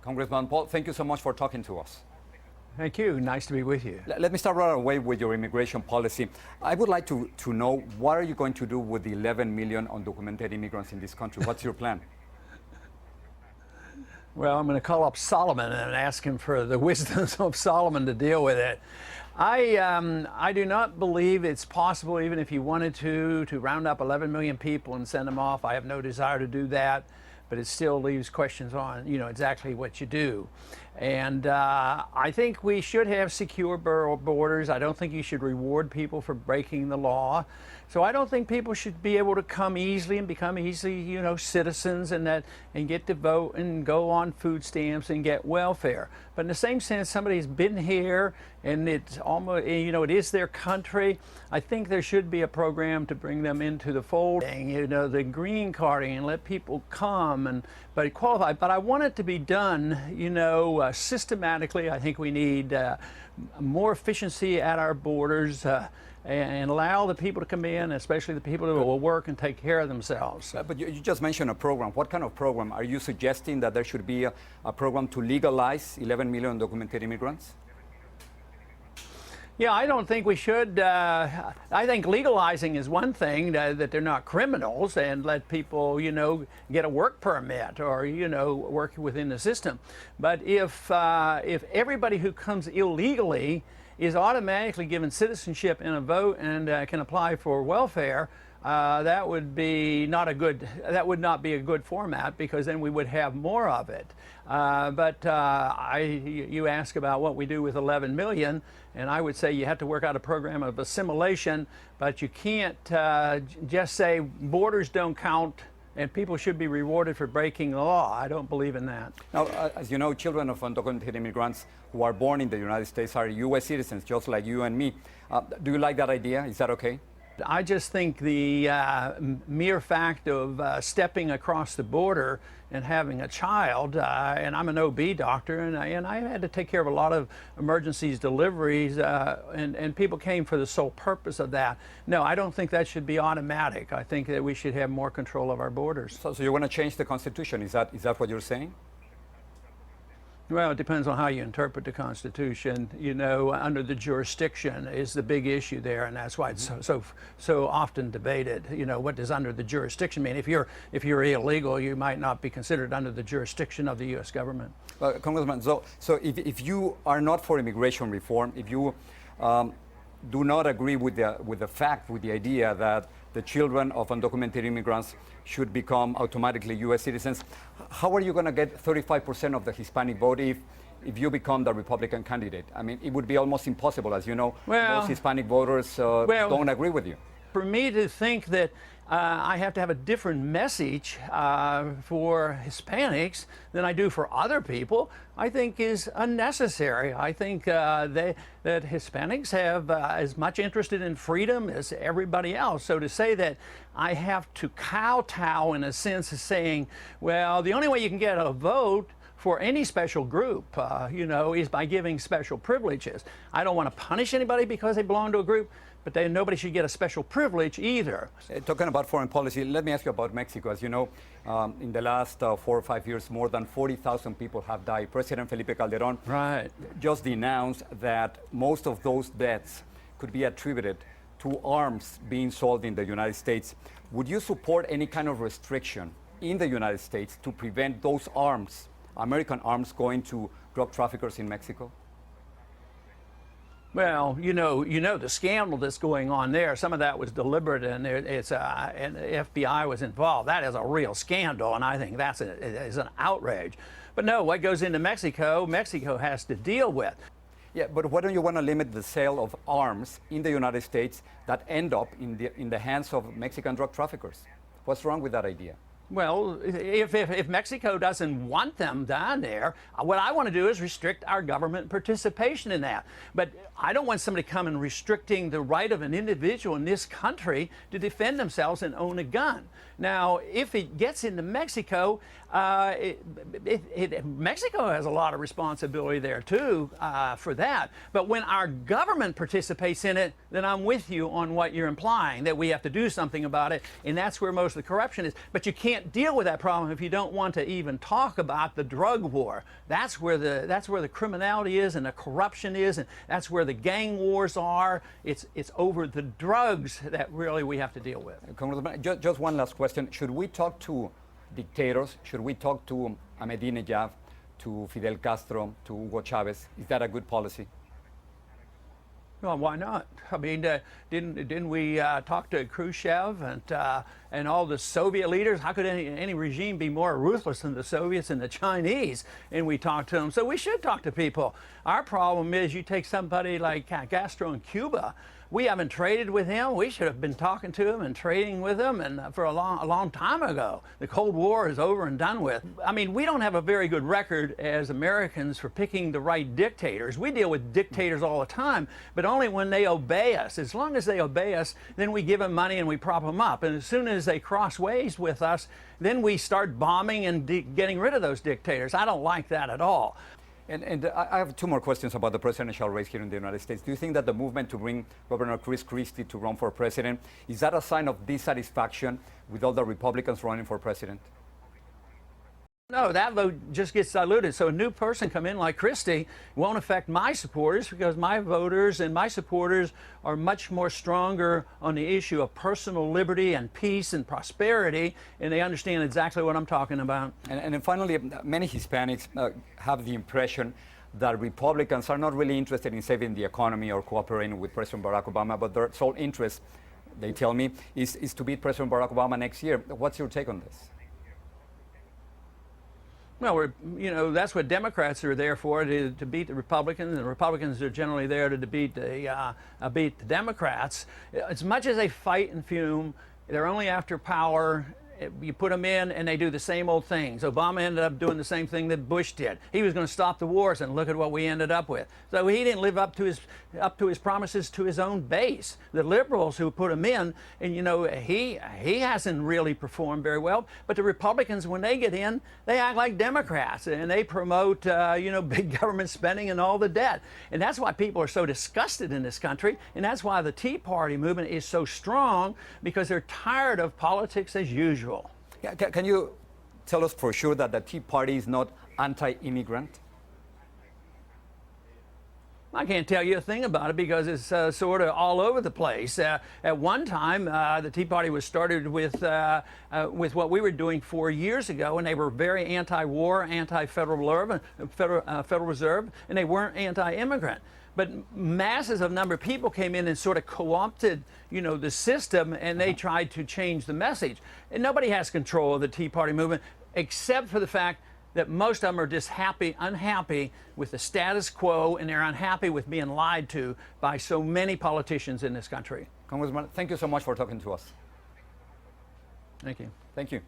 Congressman Paul, thank you so much for talking to us. Thank you. Nice to be with you. Let me start right away with your immigration policy. I would like to know, what are you going to do with the 11 million undocumented immigrants in this country? What's your plan? Well, I'm going to call up Solomon and ask him for the wisdom of Solomon to deal with it. I do not believe it's possible, even if you wanted to round up 11 million people and send them off. I have no desire to do that, but it still leaves questions on, exactly what you do. And I think we should have secure borders. I don't think you should reward people for breaking the law. So I don't think people should be able to come easily and become easily, citizens and get to vote and go on food stamps and get welfare. But in the same sense, somebody's been here and it's almost, it is their country. I think there should be a program to bring them into the fold, the green carding, and let people come but qualify. But I want it to be done, systematically. I think we need more efficiency at our borders. And allow the people to come in, especially the people who will work and take care of themselves. But you just mentioned a program. What kind of program? Are you suggesting that there should be a program to legalize 11 million undocumented immigrants? Yeah, I don't think we should. I think legalizing is one thing, that they're not criminals, and let people, get a work permit or, work within the system. But if everybody who comes illegally is automatically given citizenship and a vote and can apply for welfare, that would not be a good format, because then we would have more of it. You ask about what we do with 11 million, and I would say you have to work out a program of assimilation, but you can't just say borders don't count and people should be rewarded for breaking the law. I don't believe in that. Now, as you know, children of undocumented immigrants who are born in the United States are U.S. citizens, just like you and me. Do you like that idea? Is that okay? I just think the mere fact of stepping across the border and having a child, and I'm an OB doctor, and I had to take care of a lot of emergencies, deliveries, and people came for the sole purpose of that. No, I don't think that should be automatic. I think that we should have more control of our borders. So you want to change the Constitution? Is that what you're saying? Well, it depends on how you interpret the Constitution. Under the jurisdiction is the big issue there, and that's why it's so often debated. What does under the jurisdiction mean? If you're illegal, you might not be considered under the jurisdiction of the U.S. government. Congressman, so if you are not for immigration reform, if you do not agree with the idea that the children of undocumented immigrants should become automatically U.S. citizens, how are you going to get 35% of the Hispanic vote if you become the Republican candidate? I mean, it would be almost impossible. As you know, most Hispanic voters don't agree with you. For me to think that I have to have a different message for Hispanics than I do for other people, I think is unnecessary. I think that Hispanics have as much interested in freedom as everybody else. So to say that I have to kowtow, in a sense, is saying, well, the only way you can get a vote for any special group, is by giving special privileges. I don't want to punish anybody because they belong to a group, but nobody should get a special privilege either. Talking about foreign policy, let me ask you about Mexico. As you know, in the last 4 or 5 years, more than 40,000 people have died. President Felipe Calderón just denounced that most of those deaths could be attributed to arms being sold in the United States. Would you support any kind of restriction in the United States to prevent those arms, American arms, going to drug traffickers in Mexico? Well, the scandal that's going on there, some of that was deliberate, and and the FBI was involved. That is a real scandal, and I think is an outrage. But no, what goes into Mexico, Mexico has to deal with. Yeah, but why don't you want to limit the sale of arms in the United States that end up in the hands of Mexican drug traffickers? What's wrong with that idea? Well, if Mexico doesn't want them down there, what I want to do is restrict our government participation in that. But I don't want somebody coming restricting the right of an individual in this country to defend themselves and own a gun. Now, if it gets into Mexico, Mexico has a lot of responsibility there too for that. But when our government participates in it, then I'm with you on what you're implying, that we have to do something about it, and that's where most of the corruption is. But you can't can't deal with that problem if you don't want to even talk about the drug war. That's where the criminality is and the corruption is, and that's where the gang wars are. It's over the drugs that really we have to deal with. Congressman, just one last question. Should we talk to dictators? Should we talk to Ahmadinejad, to Fidel Castro, to Hugo Chavez? Is that a good policy? Well, why not? I mean, didn't we talk to Khrushchev and all the Soviet leaders? How could any regime be more ruthless than the Soviets and the Chinese? And we talked to them. So we should talk to people. Our problem is you take somebody like Castro in Cuba. We haven't traded with him. We should have been talking to him and trading with him and for a long time ago. The Cold War is over and done with. I mean, we don't have a very good record as Americans for picking the right dictators. We deal with dictators all the time, but only when they obey us. As long as they obey us, then we give them money and we prop them up. And as soon as they cross ways with us, then we start bombing and getting rid of those dictators. I don't like that at all. And I have two more questions about the presidential race here in the United States. Do you think that the movement to bring Governor Chris Christie to run for president, is that a sign of dissatisfaction with all the Republicans running for president? No, that vote just gets diluted. So a new person come in like Christie won't affect my supporters because my voters and my supporters are much more stronger on the issue of personal liberty and peace and prosperity, and they understand exactly what I'm talking about. And then finally, many Hispanics have the impression that Republicans are not really interested in saving the economy or cooperating with President Barack Obama, but their sole interest, they tell me, is to beat President Barack Obama next year. What's your take on this? Well, that's what Democrats are there for, to beat the Republicans, and the Republicans are generally there to beat the Democrats. As much as they fight and fume, they're only after power. You put them in and they do the same old things. Obama ended up doing the same thing that Bush did. He was going to stop the wars, and look at what we ended up with. So he didn't live up to his promises to his own base. The liberals who put him in, and he hasn't really performed very well. But the Republicans, when they get in, they act like Democrats, and they promote big government spending and all the debt. And that's why people are so disgusted in this country, and that's why the Tea Party movement is so strong, because they're tired of politics as usual. Yeah, can you tell us for sure that the Tea Party is not anti-immigrant? I can't tell you a thing about it because it's sort of all over the place. At one time, the Tea Party was started with what we were doing 4 years ago, and they were very anti-war, anti-Federal Reserve, and they weren't anti-immigrant. But masses of number of people came in and sort of co-opted, the system, and they tried to change the message. And nobody has control of the Tea Party movement, except for the fact that most of them are just unhappy with the status quo, and they're unhappy with being lied to by so many politicians in this country. Congressman, thank you so much for talking to us. Thank you. Thank you.